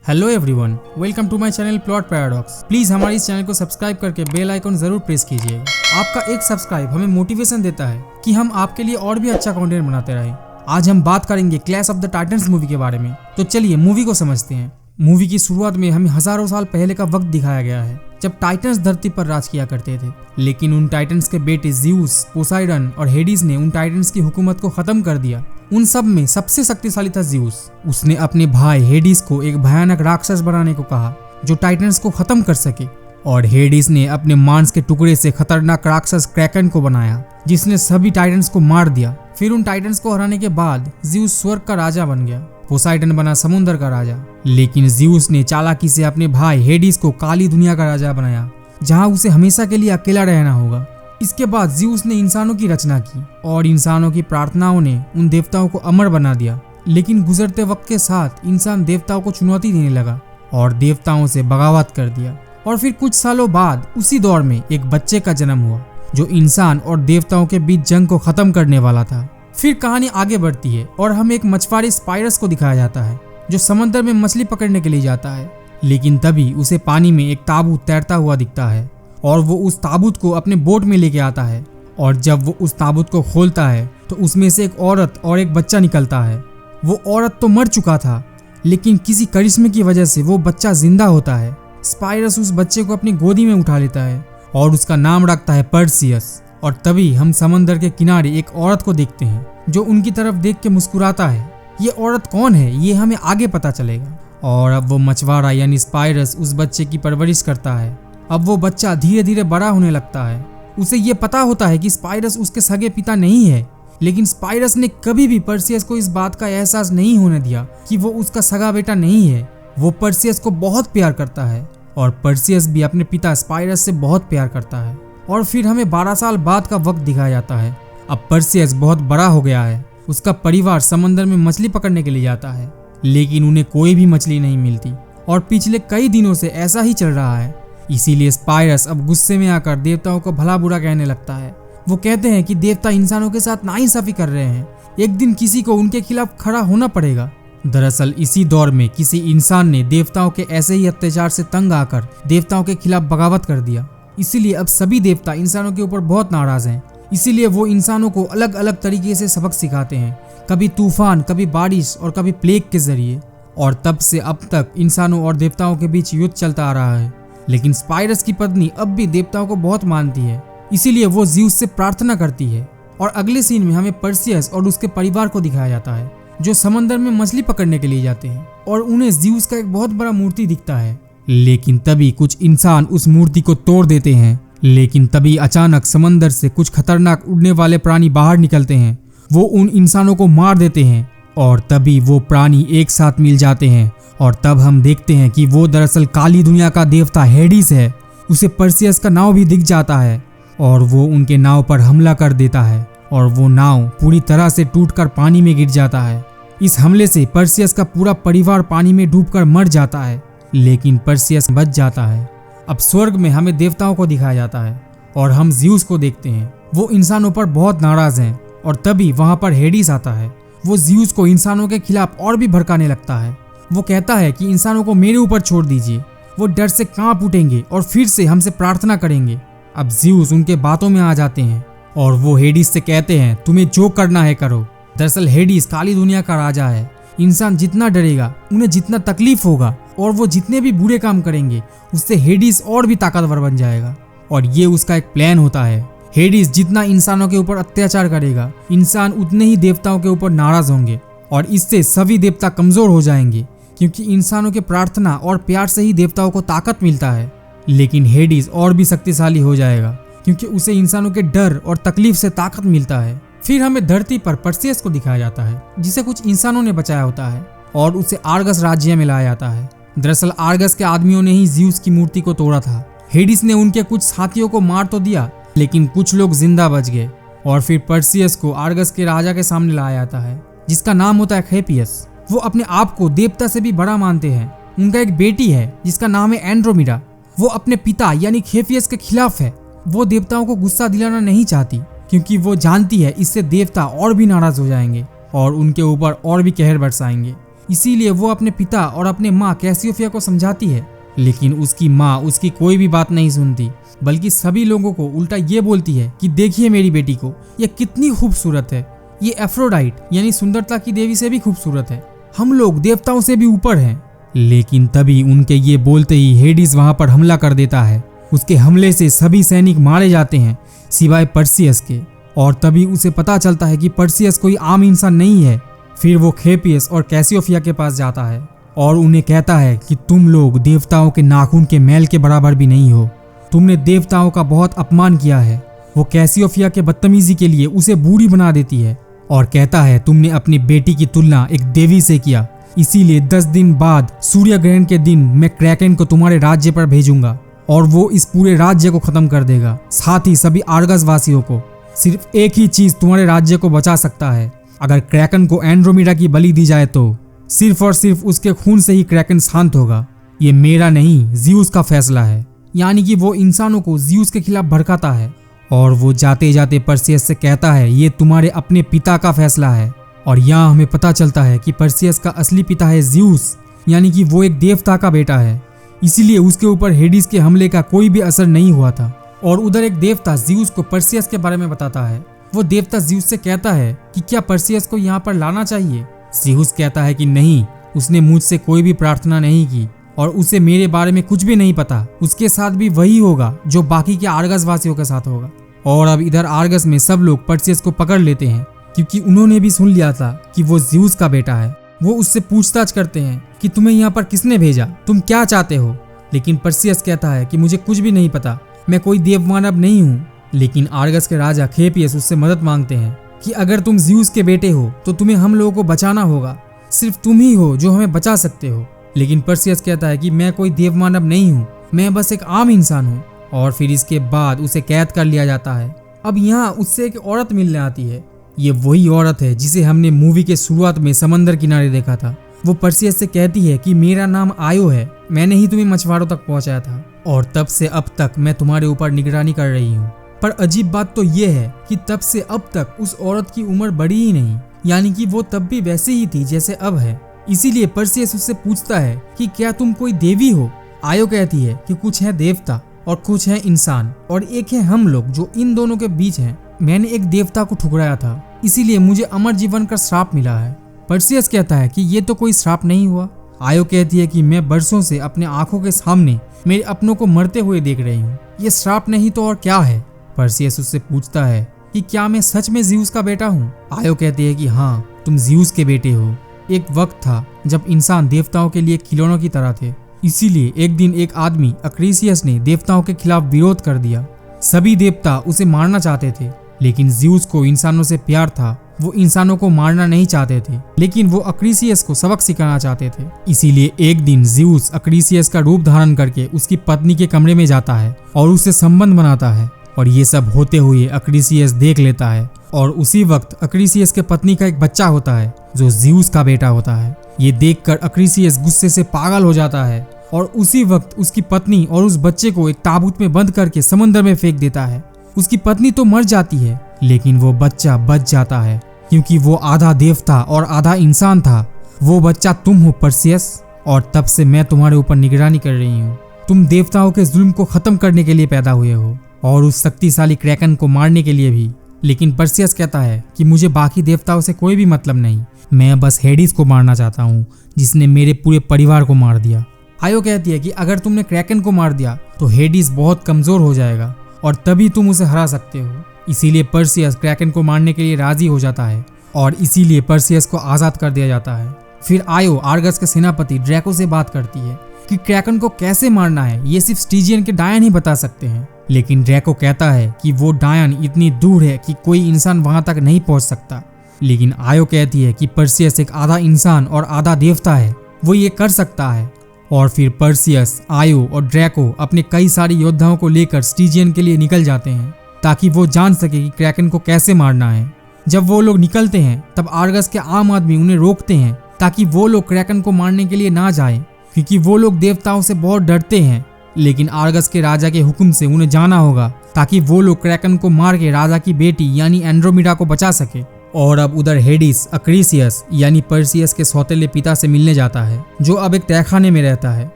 Hello everyone, welcome to my channel plot paradox. Please हमारे इस channel को subscribe करके बेल आइकन जरूर प्रेस कीजिएगा। आपका एक सब्सक्राइब हमें मोटिवेशन देता है कि हम आपके लिए और भी अच्छा कंटेंट बनाते रहें। आज हम बात करेंगे clash of the Titans movie के बारे में। तो चलिए मूवी को समझते हैं। मूवी की शुरुआत में हमें हजारों साल पहले का वक्त दिखाया गया है जब टाइटंस धरती पर राज किया करते थे। लेकिन उन टाइटंस के बेटे ज़्यूस, पोसाइडन और हेडिस ने उन टाइटंस की हुकूमत को खत्म कर दिया। उन सब में सबसे शक्तिशाली था ज़्यूस। उसने अपने भाई हेडिस को एक भयानक राक्षस बनाने को कहा जो टाइटंस को खत्म कर सके, और हेडिस ने अपने मांस के टुकड़े से खतरनाक राक्षस क्रैकन को बनाया जिसने सभी टाइटंस को मार दिया। फिर उन टाइटंस को हराने के बाद ज़्यूस स्वर्ग का राजा बन गया, पोसाइडन बना समुद्र का राजा। लेकिन ज़्यूस ने चालाकी से अपने भाई हेडिस को काली दुनिया का राजा बनाया जहां उसे हमेशा के लिए अकेला रहना होगा। इसके बाद ज़्यूस ने इंसानों की रचना की और इंसानों की प्रार्थनाओं ने उन देवताओं को अमर बना दिया। लेकिन गुजरते वक्त के साथ इंसान देवताओं को चुनौती देने लगा और देवताओं से बगावत कर दिया। और फिर कुछ सालों बाद उसी दौर में एक बच्चे का जन्म हुआ जो इंसान और देवताओं के बीच जंग को खत्म करने वाला था। फिर कहानी आगे बढ़ती है और हमें एक मछुआरे स्पाइरस को दिखाया जाता है जो समंदर में मछली पकड़ने के लिए जाता है। लेकिन तभी उसे पानी में एक ताबूत तैरता हुआ दिखता है और वो उस ताबूत को अपने बोट में लेके आता है। और जब वो उस ताबूत को खोलता है तो उसमें से एक औरत और एक बच्चा निकलता है। वो औरत तो मर चुका था लेकिन किसी करिश्मे की वजह से वो बच्चा जिंदा होता है। स्पाइरस उस बच्चे को अपनी गोदी में उठा लेता है और उसका नाम रखता है पर्सियस। और तभी हम समंदर के किनारे एक औरत को देखते हैं जो उनकी तरफ देख के मुस्कुराता है। ये औरत कौन है ये हमें आगे पता चलेगा। और अब वो मछुआरा यानी स्पाइरस उस बच्चे की परवरिश करता है। अब वो बच्चा धीरे धीरे बड़ा होने लगता है। उसे ये पता होता है कि स्पाइरस उसके सगे पिता नहीं है, लेकिन स्पाइरस ने कभी भी पर्सियस को इस बात का एहसास नहीं होने दिया कि वो उसका सगा बेटा नहीं है। वो पर्सियस को बहुत प्यार करता है और पर्सियस भी अपने पिता स्पाइरस से बहुत प्यार करता है। और फिर हमें 12 साल बाद का वक्त दिखाया जाता है। अब पर्सियस बहुत बड़ा हो गया है। उसका परिवार समंदर में मछली पकड़ने के लिए जाता है लेकिन उन्हें कोई भी मछली नहीं मिलती और पिछले कई दिनों से ऐसा ही चल रहा है। इसीलिए स्पाइरस अब गुस्से में आकर देवताओं को भला बुरा कहने लगता है। वो कहते हैं कि देवता इंसानों के साथ नाइंसाफी कर रहे हैं, एक दिन किसी को उनके खिलाफ खड़ा होना पड़ेगा। दरअसल इसी दौर में किसी इंसान ने देवताओं के ऐसे ही अत्याचार से तंग आकर देवताओं के खिलाफ बगावत कर दिया। इसीलिए अब सभी देवता इंसानों के ऊपर बहुत नाराज हैं। इसीलिए वो इंसानों को अलग अलग तरीके से सबक सिखाते हैं, कभी तूफान, कभी बारिश और कभी प्लेग के जरिए। और तब से अब तक इंसानों और देवताओं के बीच युद्ध चलता आ रहा है। लेकिन स्पाइरस की पत्नी अब भी देवताओं को बहुत मानती है, इसीलिए वो ज़्यूस से प्रार्थना करती है। और अगले सीन में हमें पर्सियस और उसके परिवार को दिखाया जाता है जो समंदर में मछली पकड़ने के लिए जाते हैं और उन्हें ज़्यूस का एक बहुत बड़ा मूर्ति दिखता है। लेकिन तभी कुछ इंसान उस मूर्ति को तोड़ देते हैं। लेकिन तभी अचानक समंदर से कुछ खतरनाक उड़ने वाले प्राणी बाहर निकलते हैं। वो उन इंसानों को मार देते हैं और तभी वो प्राणी एक साथ मिल जाते हैं। और तब हम देखते हैं कि वो दरअसल काली दुनिया का देवता हेडिस है। उसे पर्सियस का नाव भी दिख जाता है और वो उनके नाव पर हमला कर देता है और वो नाव पूरी तरह से टूटकर पानी में गिर जाता है। इस हमले से पर्सियस का पूरा परिवार पानी में डूबकर मर जाता है, लेकिन पर्सियस बच जाता है। अब स्वर्ग में हमें देवताओं को दिखाया जाता है और हम ज़्यूस को देखते हैं। वो इंसानों पर बहुत नाराज हैं और तभी वहां पर हेडिस आता है। वो ज़्यूस को इंसानों के खिलाफ और भी भड़काने लगता है। वो कहता है कि इंसानों को मेरे ऊपर छोड़ दीजिए, वो डर से कांप उठेंगे और फिर से हमसे प्रार्थना करेंगे। अब ज़्यूस उनके बातों में आ जाते हैं और वो हेडिस से कहते हैं तुम्हें जो करना है करो। दरअसल हेडिस काली दुनिया का राजा है। इंसान जितना डरेगा, उन्हें जितना तकलीफ होगा और वो जितने भी बुरे काम करेंगे उससे हेडिस और भी ताकतवर बन जाएगा। और ये उसका एक प्लान होता है। हेडिस जितना इंसानों के ऊपर अत्याचार करेगा, इंसान उतने ही देवताओं के ऊपर नाराज होंगे और इससे सभी देवता कमजोर हो जाएंगे, क्योंकि इंसानों के प्रार्थना और प्यार से ही देवताओं को ताकत मिलता है। लेकिन हेडिस और भी शक्तिशाली हो जाएगा क्योंकि उसे इंसानों के डर और तकलीफ से ताकत मिलता है। फिर हमें धरती पर पर्सियस को दिखाया जाता है जिसे कुछ इंसानों ने बचाया होता है और उसे आर्गस राज्य में लाया जाता है। दरअसल आर्गस के आदमियों ने ही ज़्यूस की मूर्ति को तोड़ा था। हेडिस ने उनके कुछ साथियों को मार तो दिया लेकिन कुछ लोग जिंदा बच गए। और फिर पर्सियस को आर्गस के राजा के सामने लाया जाता है जिसका नाम होता है खेपियस। वो अपने आप को देवता से भी बड़ा मानते हैं। उनका एक बेटी है जिसका नाम है एंड्रोमिडा। वो अपने पिता यानी खेपियस के खिलाफ है। वो देवताओं को गुस्सा दिलाना नहीं चाहती क्योंकि वो जानती है इससे देवता और भी नाराज हो जाएंगे और उनके ऊपर और भी कहर बरसाएंगे। इसीलिए वो अपने पिता और अपने माँ कैसियोफिया को समझाती है, लेकिन उसकी माँ उसकी कोई भी बात नहीं सुनती, बल्कि सभी लोगों को उल्टा ये बोलती है कि देखिए मेरी बेटी को, ये कितनी खूबसूरत है, ये एफ्रोडाइट यानी सुंदरता की देवी से भी खूबसूरत है, हम लोग देवताओं से भी ऊपर हैं। लेकिन तभी उनके ये बोलते ही हेडिस वहां पर हमला कर देता है। उसके हमले से सभी सैनिक मारे जाते हैं सिवाय पर्सियस के, और तभी उसे पता चलता है कि पर्सियस कोई आम इंसान नहीं है। फिर वो खेपियस और कैसियोफिया के पास जाता है और उन्हें कहता है कि तुम लोग देवताओं के नाखून के मैल के बराबर भी नहीं हो, तुमने देवताओं का बहुत अपमान किया है। वो कैसियोफिया के बदतमीजी के लिए उसे बूढ़ी बना देती है और कहता है तुमने अपनी बेटी की तुलना एक देवी से किया, इसीलिए 10 दिन बाद सूर्य ग्रहण के दिन मैं क्रैकन को तुम्हारे राज्य पर भेजूंगा और वो इस पूरे राज्य को खत्म कर देगा, साथ ही सभी आर्गस वासियों को। सिर्फ एक ही चीज तुम्हारे राज्य को बचा सकता है, अगर क्रैकन को एंड्रोमेडा की बलि दी जाए तो सिर्फ और सिर्फ उसके खून से ही क्रैकन शांत होगा। ये मेरा नहीं, ज़्यूस का फैसला है। यानी कि वो इंसानों को ज़्यूस के खिलाफ भड़काता है और वो जाते जाते पर्सियस से कहता है ये तुम्हारे अपने पिता का फैसला है। और यहाँ हमें पता चलता है कि पर्सियस का असली पिता है ज़्यूस, यानी कि वो एक देवता का बेटा है, इसीलिए उसके ऊपर हेडिस के हमले का कोई भी असर नहीं हुआ था। और उधर एक देवता ज़्यूस को पर्सियस के बारे में बताता है। वो देवता ज़्यूस से कहता है कि क्या पर्सियस को यहाँ पर लाना चाहिए। ज़्यूस कहता है कि नहीं, उसने मुझसे कोई भी प्रार्थना नहीं की और उसे मेरे बारे में कुछ भी नहीं पता, उसके साथ भी वही होगा जो बाकी के आर्गस वासियों के साथ होगा। और अब इधर आर्गस में सब लोग पर्सियस को पकड़ लेते हैं, क्योंकि उन्होंने भी सुन लिया था कि वो ज़्यूस का बेटा है। वो उससे पूछताछ करते हैं कि तुम्हें यहाँ पर किसने भेजा, तुम क्या चाहते हो। लेकिन पर्सियस कहता है कि मुझे कुछ भी नहीं पता, मैं कोई देवमानव नहीं हूँ। लेकिन आर्गस के राजा खेपियस उससे मदद मांगते हैं कि अगर तुम ज़्यूस के बेटे हो तो तुम्हें हम लोगों को बचाना होगा, सिर्फ तुम ही हो जो हमें बचा सकते हो। लेकिन पर्सियस कहता है कि मैं कोई देवमानव नहीं हूँ, मैं बस एक आम इंसान हूँ। और फिर इसके बाद उसे कैद कर लिया जाता है। अब यहाँ उससे एक औरत मिलने आती है। ये वही औरत है जिसे हमने मूवी के शुरुआत में समंदर किनारे देखा था। वो पर्सियस से कहती है कि मेरा नाम आयो है, मैंने ही तुम्हें मछुआरों तक पहुंचाया था और तब से अब तक मैं तुम्हारे ऊपर निगरानी कर रही हूँ। पर अजीब बात तो ये है कि तब से अब तक उस औरत की उम्र बढ़ी ही नहीं, यानी कि वो तब भी वैसे ही थी जैसे अब है। इसीलिए पर्सियस उससे पूछता है कि क्या तुम कोई देवी हो। आयो कहती है कि कुछ है देवता और कुछ है इंसान और एक है हम लोग जो इन दोनों के बीच हैं। मैंने एक देवता को ठुकराया था, इसीलिए मुझे अमर जीवन का श्राप मिला है। पर्सियस कहता है कि ये तो कोई श्राप नहीं हुआ। आयो कहती है कि मैं बरसों से अपने आंखों के सामने मेरे अपनों को मरते हुए देख रही हूँ, ये श्राप नहीं तो और क्या है। पर्सियस उससे पूछता है कि क्या मैं सच में ज़्यूस का बेटा हूँ। आयो कहती है कि हाँ, तुम ज़्यूस के बेटे हो। एक वक्त था जब इंसान देवताओं के लिए खिलौनों की तरह थे, इसीलिए एक दिन एक आदमी अक्रीसियस ने देवताओं के खिलाफ विरोध कर दिया। सभी देवता उसे मारना चाहते थे, लेकिन ज़्यूस को इंसानों से प्यार था। वो इंसानों को मारना नहीं चाहते थे, लेकिन वो अक्रीसियस को सबक सिखाना चाहते थे। इसीलिए एक दिन ज़्यूस अक्रीसियस का रूप धारण करके उसकी पत्नी के कमरे में जाता है और उससे संबंध बनाता है। और ये सब होते हुए अक्रीसियस देख लेता है और उसी वक्त अक्रीसियस के पत्नी का एक बच्चा होता है जो ज़्यूस का बेटा होता है। ये देखकर अक्रीसियस गुस्से से पागल हो जाता है और उसी वक्त उसकी पत्नी और उस बच्चे को एक ताबूत में बंद करके समंदर में फेंक देता है। उसकी पत्नी तो मर जाती है, लेकिन वो बच्चा बच जाता है, क्योंकि वो आधा देवता और आधा इंसान था। वो बच्चा तुम हो पर्सियस, और तब से मैं तुम्हारे ऊपर निगरानी कर रही हूँ। तुम देवताओं के जुल्म को खत्म करने के लिए पैदा हुए हो और उस शक्तिशाली क्रैकन को मारने के लिए भी। लेकिन पर्सियस कहता है कि मुझे बाकी देवताओं से कोई भी मतलब नहीं, मैं बस हेडिस को मारना चाहता हूँ जिसने मेरे पूरे परिवार को मार दिया। आयो कहती है कि अगर तुमने क्रैकन को मार दिया तो हेडिस बहुत कमजोर हो जाएगा और तभी तुम उसे हरा सकते हो। इसीलिए पर्सियस क्रैकन को मारने के लिए राजी हो जाता है और इसीलिए पर्सियस को आजाद कर दिया जाता है। फिर आयो आर्गस के सेनापति ड्रैको से बात करती है कि क्रैकन को कैसे मारना है ये सिर्फ स्टिजियन के डायन ही बता सकते हैं। लेकिन ड्रैको कहता है कि वो डायन इतनी दूर है कि कोई इंसान वहां तक नहीं पहुंच सकता। लेकिन आयो कहती है कि पर्सियस एक आधा इंसान और आधा देवता है, वो ये कर सकता है। और फिर पर्सियस, आयो और ड्रैको अपने कई सारे योद्धाओं को लेकर स्टिजियन के लिए निकल जाते हैं ताकि वो जान सके कि क्रैकन को कैसे मारना है। जब वो लोग निकलते हैं तब आर्गस के आम आदमी उन्हें रोकते हैं ताकि वो लोग क्रैकन को मारने के लिए ना जाएं, क्योंकि वो लोग देवताओं से बहुत डरते हैं। लेकिन आर्गस के राजा के हुक्म से उन्हें जाना होगा ताकि वो लोग क्रैकन को मार के राजा की बेटी यानी एंड्रोमेडा को बचा सके। और अब उधर हेडिस अक्रीसियस यानी पर्सियस के सौतेले पिता से मिलने जाता है, जो अब एक तहखाने में रहता है,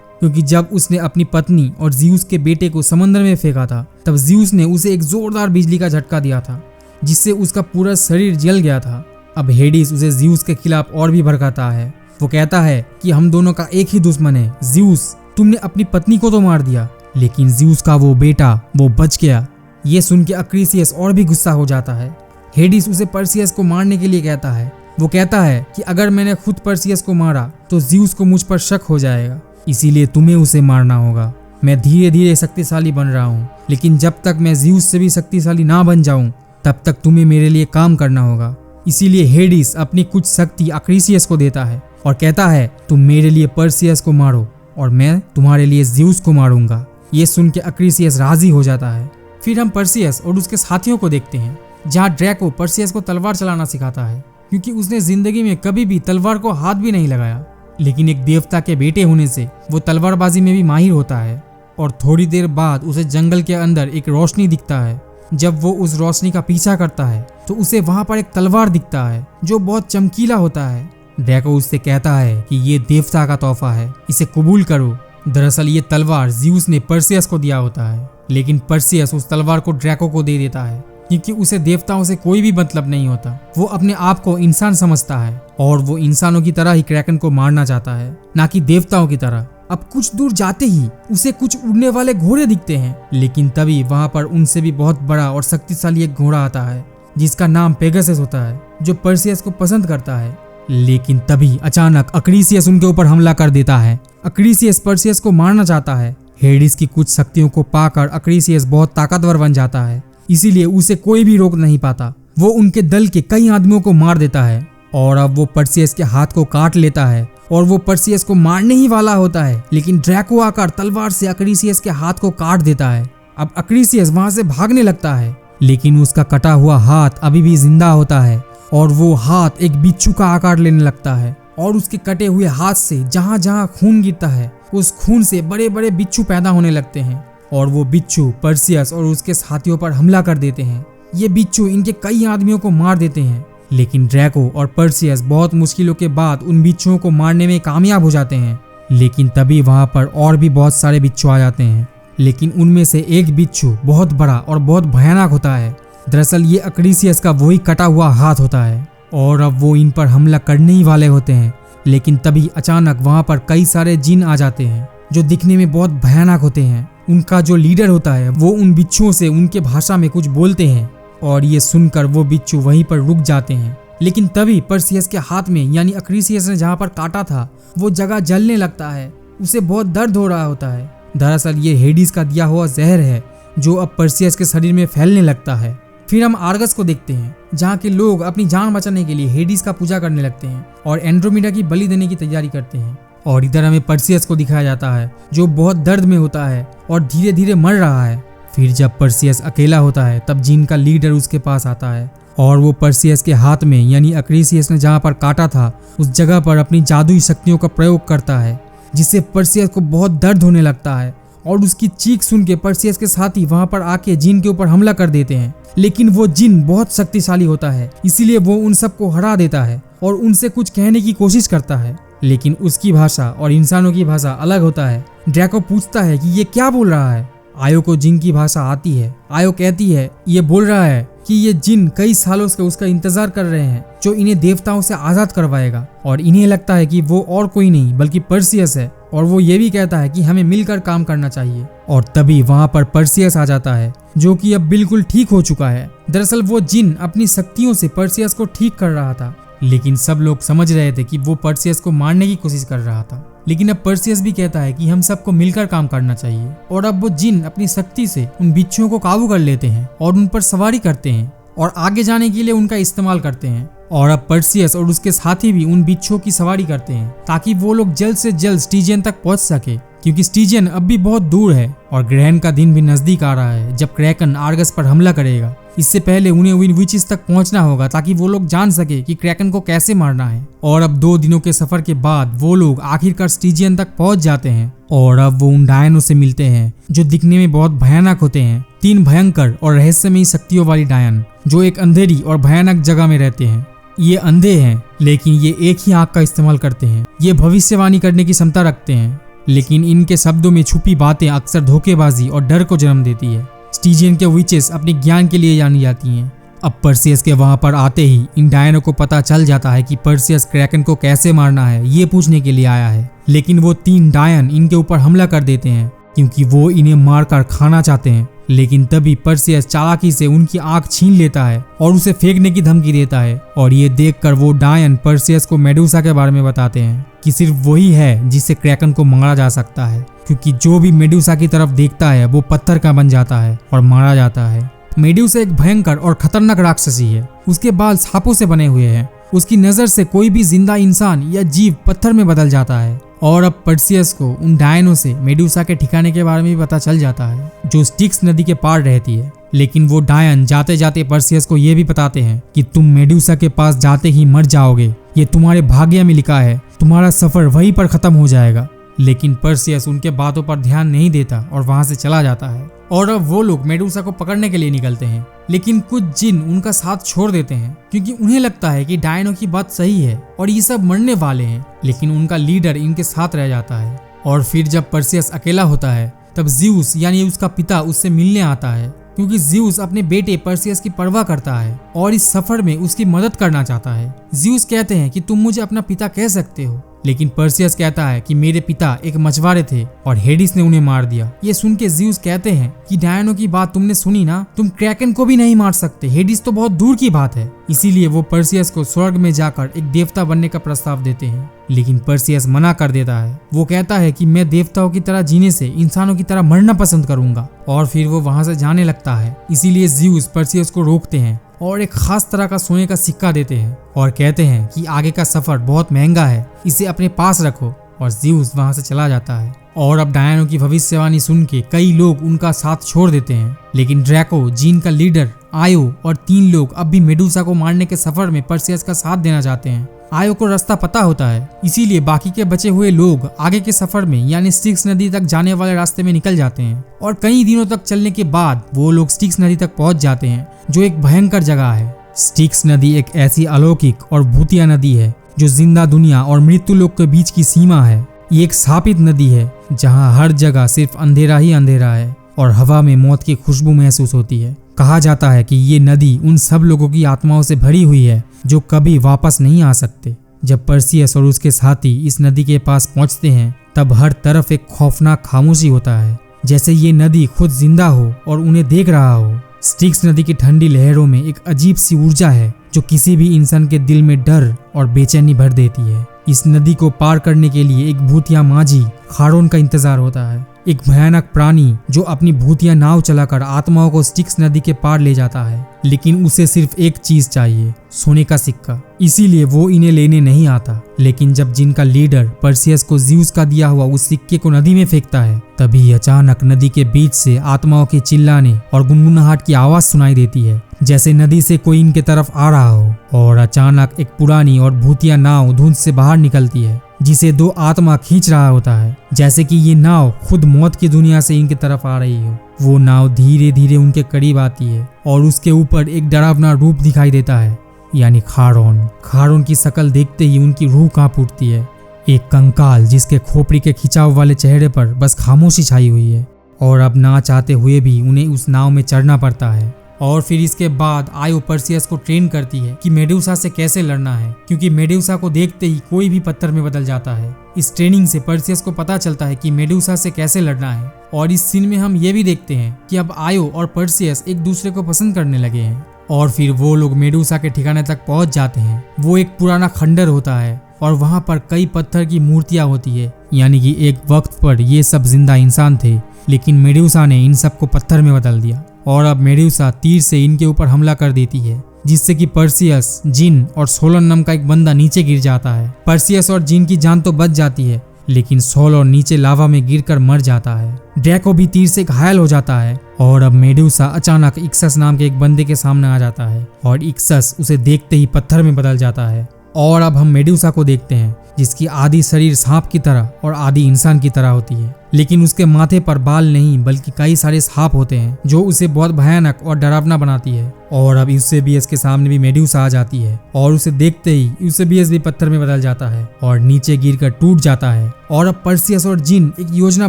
क्योंकि जब उसने अपनी पत्नी और ज़्यूस के बेटे को समंदर में फेंका था तब ज़्यूस ने उसे एक जोरदार बिजली का झटका दिया था, जिससे उसका पूरा शरीर जल गया था। अब हेडिस उसे ज़्यूस के खिलाफ और भी भड़काता है। वो कहता है कि हम दोनों का एक ही दुश्मन है, ज़्यूस, तुमने अपनी पत्नी को तो मार दिया, लेकिन ज़्यूस का वो बेटा वो बच गया। ये सुन के अक्रीसियस और भी गुस्सा हो जाता है। हेडिस उसे पर्सियस को मारने के लिए कहता है। वो कहता है कि अगर मैंने खुद पर्सियस को मारा तो ज़्यूस को मुझ पर शक हो जाएगा, इसीलिए तुम्हें उसे मारना होगा। मैं धीरे धीरे शक्तिशाली बन रहा हूँ, लेकिन जब तक मैं ज़्यूस से भी शक्तिशाली ना बन जाऊँ तब तक तुम्हें मेरे लिए काम करना होगा। इसीलिए हेडिस अपनी कुछ शक्ति अक्रीसियस को देता है और कहता है तुम मेरे लिए पर्सियस को मारो और मैं तुम्हारे लिए ज़्यूस को मारूंगा। ये सुन के अक्रीसियस राजी हो जाता है। फिर हम पर्सियस और उसके साथियों को देखते हैं, जहाँ ड्रैको पर्सियस को तलवार चलाना सिखाता है, क्योंकि उसने जिंदगी में कभी भी तलवार को हाथ भी नहीं लगाया। लेकिन एक देवता के बेटे होने से वो तलवारबाजी में भी माहिर होता है। और थोड़ी देर बाद उसे जंगल के अंदर एक रोशनी दिखता है। जब वो उस रोशनी का पीछा करता है तो उसे वहां पर एक तलवार दिखता है जो बहुत चमकीला होता है। ड्रैको उससे कहता है कि ये देवता का तोहफा है, इसे कबूल करो। दरअसल ये तलवार ज़्यूस ने पर्सियस को दिया होता है, लेकिन पर्सियस उस तलवार को ड्रैको को दे देता है, क्योंकि उसे देवताओं से कोई भी मतलब नहीं होता। वो अपने आप को इंसान समझता है और वो इंसानों की तरह ही क्रैकन को मारना चाहता है, ना कि देवताओं की तरह। अब कुछ दूर जाते ही उसे कुछ उड़ने वाले घोड़े दिखते हैं, लेकिन तभी वहां पर उनसे भी बहुत बड़ा और शक्तिशाली एक घोड़ा आता है, जिसका नाम पेगासस होता है, जो पर्सियस को पसंद करता है। लेकिन तभी अचानक अक्रीसियस उनके ऊपर हमला कर देता है। अक्रीसियस पर्सियस को मारना चाहता है। हेडिस की कुछ शक्तियों को पाकर अक्रीसियस बहुत ताकतवर बन जाता है, इसीलिए उसे कोई भी रोक नहीं पाता। वो उनके दल के कई आदमियों को मार देता है और अब वो पर्सियस के हाथ को काट लेता है और वो पर्सियस को मारने ही वाला होता है, लेकिन ड्रैको आकर तलवार से अक्रीसियस के हाथ को काट देता है। अब अक्रीसियस वहां से भागने लगता है, लेकिन उसका कटा हुआ हाथ अभी भी जिंदा होता है और वो हाथ एक बिच्छू का आकार लेने लगता है और उसके कटे हुए हाथ से जहां जहां खून गिरता है उस खून से बड़े बड़े बिच्छू पैदा होने लगते हैं और वो बिच्छू पर्सियस और उसके साथियों पर हमला कर देते हैं। ये बिच्छू इनके कई आदमियों को मार देते हैं, लेकिन ड्रैको और पर्सियस बहुत मुश्किलों के बाद उन बिच्छुओं को मारने में कामयाब हो जाते हैं। लेकिन तभी वहां पर और भी बहुत सारे बिच्छू आ जाते हैं, लेकिन उनमें से एक बिच्छू बहुत बड़ा और बहुत भयानक होता है। दरअसल ये अक्रीसियस का वही कटा हुआ हाथ होता है और अब वो इन पर हमला करने ही वाले होते हैं। लेकिन तभी अचानक वहां पर कई सारे जिन आ जाते हैं जो दिखने में बहुत भयानक होते हैं। उनका जो लीडर होता है वो उन बिच्छुओं से उनके भाषा में कुछ बोलते हैं और ये सुनकर वो बिच्छू वहीं पर रुक जाते हैं। लेकिन तभी पर्सियस के हाथ में यानी अक्रीसियस ने जहाँ पर काटा था वो जगह जलने लगता है। उसे बहुत दर्द हो रहा होता है। दरअसल ये हेडिस का दिया हुआ जहर है जो अब पर्सियस के शरीर में फैलने लगता है। फिर हम आर्गस को देखते हैं, जहाँ के लोग अपनी जान बचाने के लिए हेडिस का पूजा करने लगते हैं और एंड्रोमेडा की बलि देने की तैयारी करते हैं। और इधर हमें पर्सियस को दिखाया जाता है जो बहुत दर्द में होता है और धीरे धीरे मर रहा है। फिर जब पर्सियस अकेला होता है तब जिन का लीडर उसके पास आता है और वो पर्सियस के हाथ में यानी अक्रीसियस ने जहाँ पर काटा था उस जगह पर अपनी जादुई शक्तियों का प्रयोग करता है, जिससे पर्सियस को बहुत दर्द होने लगता है। और उसकी चीख सुन के पर्सियस के साथी वहां पर आके जिन के ऊपर हमला कर देते हैं, लेकिन वो जिन बहुत शक्तिशाली होता है, इसीलिए वो उन सबको हरा देता है और उनसे कुछ कहने की कोशिश करता है, लेकिन उसकी भाषा और इंसानों की भाषा अलग होता है। ड्रैको पूछता है कि ये क्या बोल रहा है। आयो को जिन की भाषा आती है। आयो कहती है ये बोल रहा है कि ये जिन कई सालों से उसका इंतजार कर रहे हैं जो इन्हें देवताओं से आजाद करवाएगा, और इन्हें लगता है कि वो और कोई नहीं बल्कि पर्सियस है। और वो ये भी कहता है कि हमें मिलकर काम करना चाहिए। और तभी वहां पर पर्सियस आ जाता है जो कि अब बिल्कुल ठीक हो चुका है। दरअसल वो जिन अपनी शक्तियों से पर्सियस को ठीक कर रहा था, लेकिन सब लोग समझ रहे थे कि वो पर्सियस को मारने की कोशिश कर रहा था। लेकिन अब पर्सियस भी कहता है कि हम सबको मिलकर काम करना चाहिए। और अब वो जिन अपनी शक्ति से उन बिच्छुओं को काबू कर लेते हैं और उन पर सवारी करते हैं और आगे जाने के लिए उनका इस्तेमाल करते हैं। और अब पर्सियस और उसके साथी भी उन बिच्छुओं की सवारी करते हैं ताकि वो लोग जल्द से जल्द स्टिजियन तक पहुंच सके, क्योंकि स्टिजियन अब भी बहुत दूर है और ग्रहण का दिन भी नजदीक आ रहा है जब क्रैकन आर्गस पर हमला करेगा। इससे पहले उन्हें विन विचेस तक पहुंचना होगा ताकि वो लोग जान सके कि क्रैकन को कैसे मारना है। और अब 2 दिनों के सफर के बाद वो लोग आखिरकार स्टिजियन तक पहुंच जाते हैं और अब वो उन डायनों से मिलते हैं जो दिखने में बहुत भयानक होते हैं। 3 भयंकर और रहस्यमयी शक्तियों वाली डायन जो एक अंधेरी और भयानक जगह में रहते हैं। ये अंधे हैं लेकिन ये एक ही आंख का इस्तेमाल करते हैं। ये भविष्यवाणी करने की क्षमता रखते हैं, लेकिन इनके शब्दों में छुपी बातें अक्सर धोखेबाजी और डर को जन्म देती है। स्टिजियन के विचेस अपने ज्ञान के लिए जानी जाती हैं। अब पर्सियस के वहां पर आते ही इन डायनों को पता चल जाता है कि पर्सियस क्रैकन को कैसे मारना है ये पूछने के लिए आया है, लेकिन वो 3 डायन इनके ऊपर हमला कर देते हैं क्योंकि वो इन्हें मारकर खाना चाहते हैं। लेकिन तभी पर्सियस चालाकी से उनकी आंख छीन लेता है और उसे फेंकने की धमकी देता है और ये देखकर वो डायन पर्सियस को मेडुसा के बारे में बताते हैं कि सिर्फ वही है जिससे क्रैकन को मारा जा सकता है, क्योंकि जो भी मेडुसा की तरफ देखता है वो पत्थर का बन जाता है और मारा जाता है। मेडुसा एक भयंकर और खतरनाक राक्षसी है। उसके बाल सांपों से बने हुए हैं। उसकी नजर से कोई भी जिंदा इंसान या जीव पत्थर में बदल जाता है। और अब पर्सियस को उन डायनों से मेडुसा के ठिकाने के बारे में भी पता चल जाता है जो स्टिक्स नदी के पार रहती है। लेकिन वो डायन जाते जाते पर्सियस को ये भी बताते हैं कि तुम मेडुसा के पास जाते ही मर जाओगे, ये तुम्हारे भाग्य में लिखा है, तुम्हारा सफर वहीं पर खत्म हो जाएगा। लेकिन पर्सियस उनके बातों पर ध्यान नहीं देता और वहां से चला जाता है। और अब वो लोग मेडुसा को पकड़ने के लिए निकलते हैं, लेकिन कुछ जिन उनका साथ छोड़ देते हैं क्योंकि उन्हें लगता है कि डायनों की बात सही है और ये सब मरने वाले हैं। लेकिन उनका लीडर इनके साथ रह जाता है। और फिर जब पर्सियस अकेला होता है तब ज़्यूस यानी उसका पिता उससे मिलने आता है, क्योंकि ज़्यूस अपने बेटे पर्सियस की परवाह करता है और इस सफर में उसकी मदद करना चाहता है। ज़्यूस कहते हैं कि तुम मुझे अपना पिता कह सकते हो, लेकिन पर्सियस कहता है कि मेरे पिता एक मछुआरे थे और हेडिस ने उन्हें मार दिया। ये सुन के ज़्यूस कहते हैं कि डायनों की बात तुमने सुनी ना, तुम क्रैकन को भी नहीं मार सकते, हेडिस तो बहुत दूर की बात है। इसीलिए वो पर्सियस को स्वर्ग में जाकर एक देवता बनने का प्रस्ताव देते हैं, लेकिन पर्सियस मना कर देता है। वो कहता है कि मैं देवताओं की तरह जीने से इंसानों की तरह मरना पसंद करूंगा। और फिर वो वहां से जाने लगता है। इसीलिए ज़्यूस पर्सियस को रोकते हैं और एक खास तरह का सोने का सिक्का देते हैं और कहते हैं कि आगे का सफर बहुत महंगा है, इसे अपने पास रखो। और ज़्यूस वहां से चला जाता है। और अब डायनों की भविष्यवाणी सुन के कई लोग उनका साथ छोड़ देते हैं, लेकिन ड्रैको, जीन का लीडर, आयो और 3 लोग अब भी मेडुसा को मारने के सफर में पर्सियस का साथ देना चाहते हैं। आयो को रास्ता पता होता है, इसीलिए बाकी के बचे हुए लोग आगे के सफर में यानी स्टिक्स नदी तक जाने वाले रास्ते में निकल जाते हैं। और कई दिनों तक चलने के बाद वो लोग स्टिक्स नदी तक पहुंच जाते हैं, जो एक भयंकर जगह है। स्टिक्स नदी एक ऐसी अलौकिक और भूतिया नदी है जो जिंदा दुनिया और मृत्यु लोक के बीच की सीमा है। ये एक स्थापित नदी है जहाँ हर जगह सिर्फ अंधेरा ही अंधेरा है और हवा में मौत की खुशबू महसूस होती है। कहा जाता है कि ये नदी उन सब लोगों की आत्माओं से भरी हुई है जो कभी वापस नहीं आ सकते। जब पर्सियस और उसके साथी इस नदी के पास पहुंचते हैं तब हर तरफ एक खौफनाक खामोशी होता है, जैसे ये नदी खुद जिंदा हो और उन्हें देख रहा हो। स्टिक्स नदी की ठंडी लहरों में एक अजीब सी ऊर्जा है जो किसी भी इंसान के दिल में डर और बेचैनी भर देती है। इस नदी को पार करने के लिए एक भूतिया माझी खारोन का इंतजार होता है, एक भयानक प्राणी जो अपनी भूतिया नाव चलाकर आत्माओं को स्टिक्स नदी के पार ले जाता है। लेकिन उसे सिर्फ एक चीज चाहिए, सोने का सिक्का। इसीलिए वो इन्हें लेने नहीं आता। लेकिन जब जिनका लीडर पर्सियस को ज़्यूस का दिया हुआ उस सिक्के को नदी में फेंकता है, तभी अचानक नदी के बीच से आत्माओं के चिल्लाने और गुनगुनाहट की आवाज सुनाई देती है, जैसे नदी से कोई इनके तरफ आ रहा हो। और अचानक एक पुरानी और भूतिया नाव धुंध से बाहर निकलती है, जिसे 2 आत्मा खींच रहा होता है, जैसे कि ये नाव खुद मौत की दुनिया से इनकी तरफ आ रही हो। वो नाव धीरे धीरे उनके करीब आती है और उसके ऊपर एक डरावना रूप दिखाई देता है, यानी खारोन। खारोन की शक्ल देखते ही उनकी रूह कांप उठती है। एक कंकाल जिसके खोपड़ी के खिंचाव वाले चेहरे पर बस खामोशी छाई हुई है। और अब ना चाहते हुए भी उन्हें उस नाव में चढ़ना पड़ता है। और फिर इसके बाद आयो पर्सियस को ट्रेन करती है कि मेडुसा से कैसे लड़ना है, क्योंकि मेडुसा को देखते ही कोई भी पत्थर में बदल जाता है। इस ट्रेनिंग से पर्सियस को पता चलता है कि मेडुसा से कैसे लड़ना है। और इस सीन में हम ये भी देखते हैं कि अब आयो और पर्सियस एक दूसरे को पसंद करने लगे हैं। और फिर वो लोग मेडुसा के ठिकाने तक पहुंच जाते हैं। वो एक पुराना खंडर होता है और वहां पर कई पत्थर की मूर्तियां होती है, यानी कि एक वक्त पर ये सब जिंदा इंसान थे, लेकिन मेडुसा ने इन सब को पत्थर में बदल दिया। और अब मेडुसा तीर से इनके ऊपर हमला कर देती है, जिससे कि पर्सियस, जिन और सोलन नाम का एक बंदा नीचे गिर जाता है। पर्सियस और जिन की जान तो बच जाती है, लेकिन सोलन नीचे लावा में गिरकर मर जाता है। ड्रैको भी तीर से घायल हो जाता है और अब मेडुसा अचानक इक्सस नाम के एक बंदे के सामने आ जाता है और इक्सस उसे देखते ही पत्थर में बदल जाता है। और अब हम मेडुसा को देखते हैं, जिसकी आधी शरीर सांप की तरह और आधी इंसान की तरह होती है, लेकिन उसके माथे पर बाल नहीं बल्कि कई सारे सांप होते हैं, जो उसे बहुत भयानक और डरावना बनाती है। और अब यूसेबियस के सामने भी मेडुसा आ जाती है और उसे देखते ही यूसेबियस भी पत्थर में बदल जाता है और नीचे गिरकर टूट जाता है। और अब पर्सियस और जिन एक योजना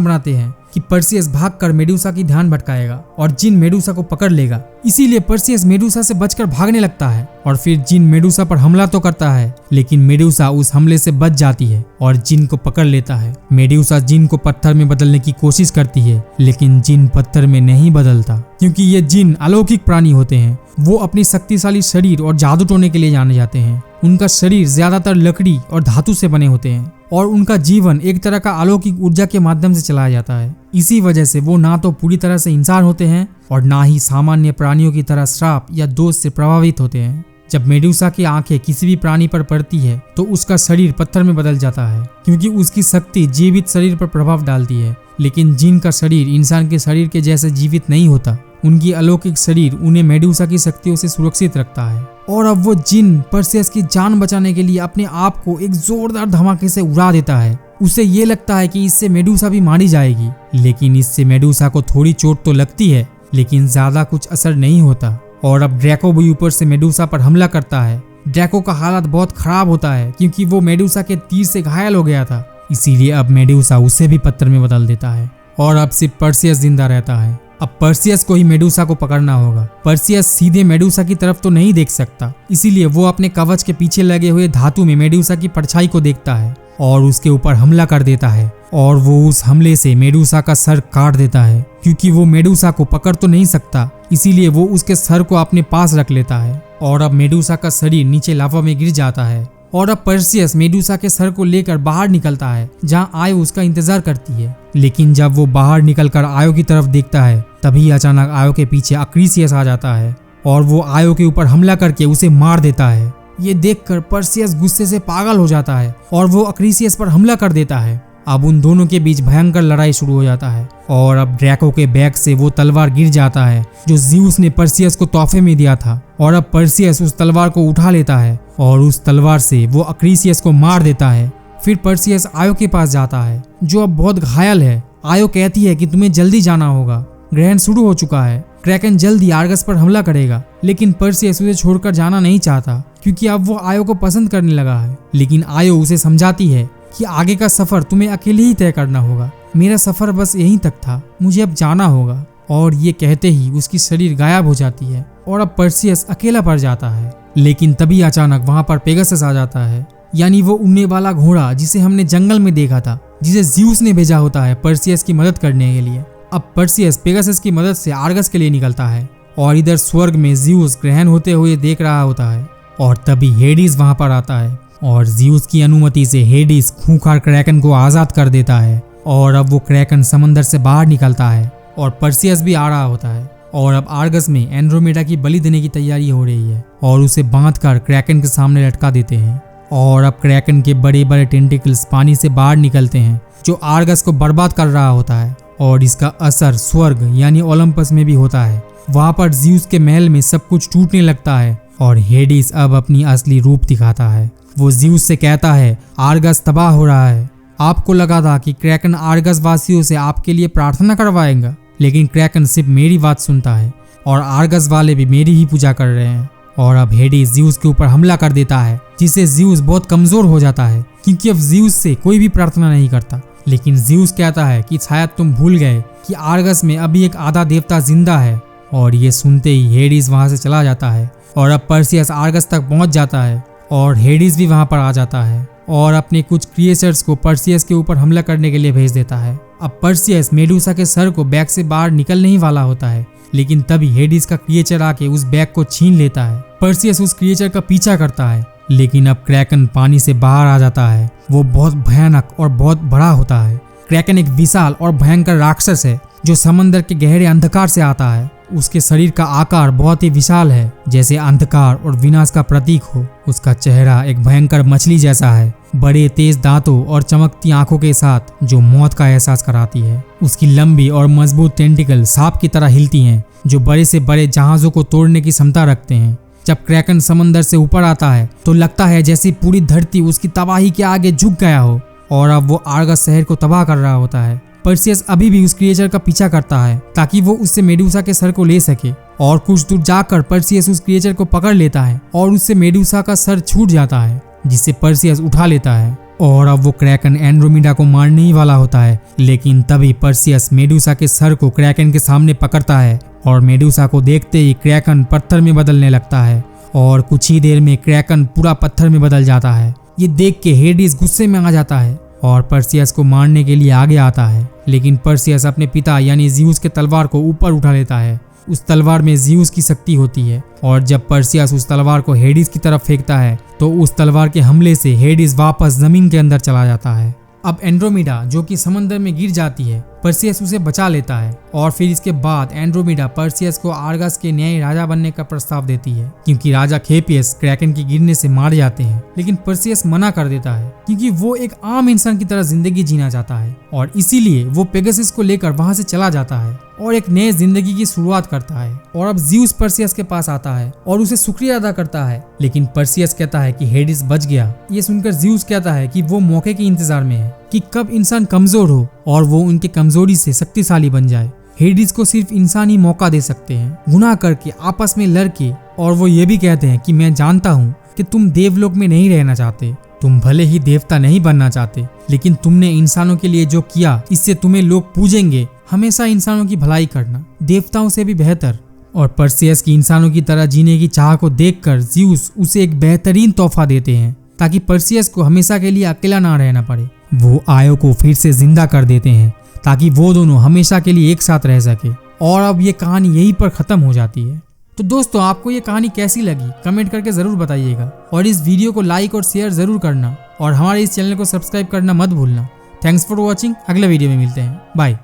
बनाते हैं कि पर्सियस भागकर मेडुसा की ध्यान भटकाएगा और जिन मेडुसा को पकड़ लेगा। इसीलिए पर्सियस मेडुसा से बचकर भागने लगता है और फिर जिन मेडुसा पर हमला तो करता है, लेकिन मेडुसा उस हमले से बच जाती है और जिन को पकड़ लेता है। मेडुसा जिन को पत्थर में बदलने की कोशिश करती है, लेकिन जिन पत्थर में नहीं बदलता, क्योंकि ये जिन अलौकिक प्राणी होते हैं। वो अपनी शक्तिशाली शरीर और जादू टोने के लिए जाने जाते हैं। उनका शरीर ज्यादातर लकड़ी और धातु से बने होते हैं और उनका जीवन एक तरह का अलौकिक ऊर्जा के माध्यम से चलाया जाता है। इसी वजह से वो ना तो पूरी तरह से इंसान होते हैं और ना ही सामान्य प्राणियों की तरह श्राप या दोष से प्रभावित होते हैं। जब मेडुसा की आंखें किसी भी प्राणी पर पड़ती है तो उसका शरीर पत्थर में बदल जाता है, क्योंकि उसकी शक्ति जीवित शरीर पर प्रभाव डालती है। लेकिन जिन का शरीर इंसान के शरीर के जैसे जीवित नहीं होता। उनकी अलौकिक शरीर उन्हें मेडुसा की शक्तियों से सुरक्षित रखता है। और अब वो जिन पर्सियस की जान बचाने के लिए अपने आप को एक जोरदार धमाके से उड़ा देता है। उसे ये लगता है कि इससे मेडुसा भी मारी जाएगी, लेकिन इससे मेडुसा को थोड़ी चोट तो लगती है, लेकिन ज्यादा कुछ असर नहीं होता। और अब ड्रैको भी ऊपर से मेडुसा पर हमला करता है। ड्रैको का हालत बहुत खराब होता है, क्योंकि वो मेडुसा के तीर से घायल हो गया था। इसीलिए अब मेडुसा उसे भी पत्थर में बदल देता है और अब सिर्फ पर्सियस जिंदा रहता है। अब पर्सियस को ही मेडुसा को पकड़ना होगा। पर्सियस सीधे मेडुसा की तरफ तो नहीं देख सकता, इसीलिए वो अपने कवच के पीछे लगे हुए धातु में मेडुसा की परछाई को देखता है और उसके ऊपर हमला कर देता है। और वो उस हमले से मेडुसा का सर काट देता है। क्योंकि वो मेडुसा को पकड़ तो नहीं सकता, इसीलिए वो उसके सर को अपने पास रख लेता है। और अब मेडुसा का शरीर नीचे लावा में गिर जाता है। और अब पर्सियस मेडुसा के सर को लेकर बाहर निकलता है, जहाँ आयो उसका इंतजार करती है। लेकिन जब वो बाहर निकलकर आयो की तरफ देखता है, तभी अचानक आयो के पीछे अक्रीसियस आ जाता है और वो आयो के ऊपर हमला करके उसे मार देता है। ये देखकर पर्सियस गुस्से से पागल हो जाता है और वो अक्रीसियस पर हमला कर देता है। अब उन दोनों के बीच भयंकर लड़ाई शुरू हो जाता है और अब ड्रैको के बैग से वो तलवार गिर जाता है जो ज़्यूस ने पर्सियस को तोहफे में दिया था। और अब पर्सियस उस तलवार को उठा लेता है और उस तलवार से वो अक्रीसियस को मार देता है। फिर पर्सियस आयो के पास जाता है, जो अब बहुत घायल है। आयो कहती है कि तुम्हें जल्दी जाना होगा, ग्रहण शुरू हो चुका है, क्रैकन जल्दी आर्गस पर हमला करेगा। लेकिन पर्सियस उसे छोड़कर जाना नहीं चाहता, क्योंकि अब वो आयो को पसंद करने लगा है। लेकिन आयो उसे समझाती है कि आगे का सफर तुम्हें अकेले ही तय करना होगा, मेरा सफर बस यहीं तक था, मुझे अब जाना होगा। और ये कहते ही उसकी शरीर गायब हो जाती है और अब पर्सियस अकेला पड़ जाता है। लेकिन तभी अचानक वहां पर पेगासस आ जाता है, यानी वो उड़ने वाला घोड़ा जिसे हमने जंगल में देखा था, जिसे ज़्यूस ने भेजा होता है पर्सियस की मदद करने के लिए। अब पर्सियस पेगासस की मदद से आर्गस के लिए निकलता है और इधर स्वर्ग में ज़्यूस ग्रहण होते हुए देख रहा होता है। और तभी हेडिस वहां पर आता है और ज़्यूस की अनुमति से हेडिस खूंखार क्रैकन को आजाद कर देता है। और अब वो क्रैकन समंदर से बाहर निकलता है और पर्सियस भी आ रहा होता है। और अब आर्गस में एंड्रोमेडा की बलि देने की तैयारी हो रही है और उसे बांधकर क्रैकन के सामने लटका देते हैं। और अब क्रैकन के बड़े बड़े टेंटिकल्स पानी से बाहर निकलते हैं, जो आर्गस को बर्बाद कर रहा होता है। और इसका असर स्वर्ग यानी ओलंपस में भी होता है। वहां पर ज़्यूस के महल में सब कुछ टूटने लगता है और हेडिस अब अपनी असली रूप दिखाता है। वो ज़्यूस से कहता है, आर्गस तबाह हो रहा है, आपको लगा था कि क्रैकन आर्गस वासियों से आपके लिए प्रार्थना करवाएगा, लेकिन क्रैकन सिर्फ मेरी बात सुनता है और आर्गस वाले भी मेरी ही पूजा कर रहे हैं। और अब हेडिस ज़्यूस के ऊपर हमला कर देता है, जिससे ज़्यूस बहुत कमजोर हो जाता है, क्योंकि अब ज़्यूस से कोई भी प्रार्थना नहीं करता। लेकिन ज़्यूस कहता है कि शायद तुम भूल गए कि आर्गस में अभी एक आधा देवता जिंदा है। और ये सुनते ही हेडिस वहां से चला जाता है और अब पर्सियस आर्गस तक पहुंच जाता है और हेडिस भी वहां पर आ जाता है और अपने कुछ क्रिएचर्स को पर्सियस के ऊपर हमला करने के लिए भेज देता है। अब पर्सियस मेडुसा के सर को बैग से बाहर निकलने ही वाला होता है, लेकिन तभी हेडिस का क्रिएचर आके उस बैग को छीन लेता है। पर्सियस उस क्रिएचर का पीछा करता है, लेकिन अब क्रैकन पानी से बाहर आ जाता है। वो बहुत भयानक और बहुत बड़ा होता है। क्रैकन एक विशाल और भयंकर राक्षस है जो समंदर के गहरे अंधकार से आता है उसके शरीर का आकार बहुत ही विशाल है, जैसे अंधकार और विनाश का प्रतीक हो। उसका चेहरा एक भयंकर मछली जैसा है, बड़े तेज दांतों और चमकती आंखों के साथ, जो मौत का एहसास कराती है। उसकी लंबी और मजबूत टेंटिकल सांप की तरह हिलती हैं, जो बड़े से बड़े जहाजों को तोड़ने की क्षमता रखते हैं। जब क्रैकन समंदर से ऊपर आता है तो लगता है जैसे पूरी धरती उसकी तबाही के आगे झुक गया हो और अब वो आर्गस शहर को तबाह कर रहा होता है। पर्सियस अभी भी उस क्रिएचर का पीछा करता है ताकि वो उससे मेडूसा के सर को ले सके, और कुछ दूर जाकर पर्सियस उस क्रिएचर को पकड़ लेता है और उससे मेडूसा का सर छूट जाता है, जिससे पर्सियस उठा लेता है। और अब वो क्रैकन एंड्रोमेडा को मारने ही वाला होता है, लेकिन तभी पर्सियस मेडूसा के सर को क्रैकन के सामने पकड़ता है और मेडूसा को देखते ही क्रैकन पत्थर में बदलने लगता है और कुछ ही देर में क्रैकन पूरा पत्थर में बदल जाता है। ये देख के हेडिस गुस्से में आ जाता है और पर्सियस को मारने के लिए आगे आता है, लेकिन पर्सियस अपने पिता यानी ज़्यूस के तलवार को ऊपर उठा लेता है। उस तलवार में ज़्यूस की शक्ति होती है और जब पर्सियस उस तलवार को हेडिस की तरफ फेंकता है तो उस तलवार के हमले से हेडिस वापस जमीन के अंदर चला जाता है। अब एंड्रोमेडा जो कि समंदर में गिर जाती है, पर्सियस उसे बचा लेता है और फिर इसके बाद एंड्रोमेडा पर्सियस को आर्गस के नए राजा बनने का प्रस्ताव देती है, क्योंकि राजा खेपियस क्रैकन के गिरने से मार जाते हैं। लेकिन पर्सियस मना कर देता है क्योंकि वो एक आम इंसान की तरह जिंदगी जीना चाहता है और इसीलिए वो पेगासस को लेकर वहां से चला जाता है और एक नए जिंदगी की शुरुआत करता है। और अब ज़्यूस पर्सियस के पास आता है और उसे शुक्रिया अदा करता है, लेकिन पर्सियस कहता है कि हेडिस बच गया। ये सुनकर ज़्यूस कहता है कि वो मौके के इंतजार में है कि कब इंसान कमजोर हो और वो उनके कमजोरी से शक्तिशाली बन जाए। हेडिस को सिर्फ इंसान ही मौका दे सकते हैं, गुनाह करके आपस में लड़के। और वो ये भी कहते हैं कि मैं जानता हूँ कि तुम देवलोक में नहीं रहना चाहते, तुम भले ही देवता नहीं बनना चाहते, लेकिन तुमने इंसानों के लिए जो किया इससे तुम्हें लोग पूजेंगे। हमेशा इंसानों की भलाई करना, देवताओं से भी बेहतर। और पर्सियस की इंसानों की तरह जीने की चाह को देखकर ज़्यूस उसे एक बेहतरीन तोहफा देते हैं ताकि पर्सियस को हमेशा के लिए अकेला ना रहना पड़े। वो आयो को फिर से जिंदा कर देते हैं ताकि वो दोनों हमेशा के लिए एक साथ रह सके। और अब ये कहानी यहीं पर खत्म हो जाती है। तो दोस्तों, आपको ये कहानी कैसी लगी कमेंट करके जरूर बताइएगा और इस वीडियो को लाइक और शेयर जरूर करना और हमारे इस चैनल को सब्सक्राइब करना मत भूलना। Thanks for watching. अगले वीडियो में मिलते हैं। बाय।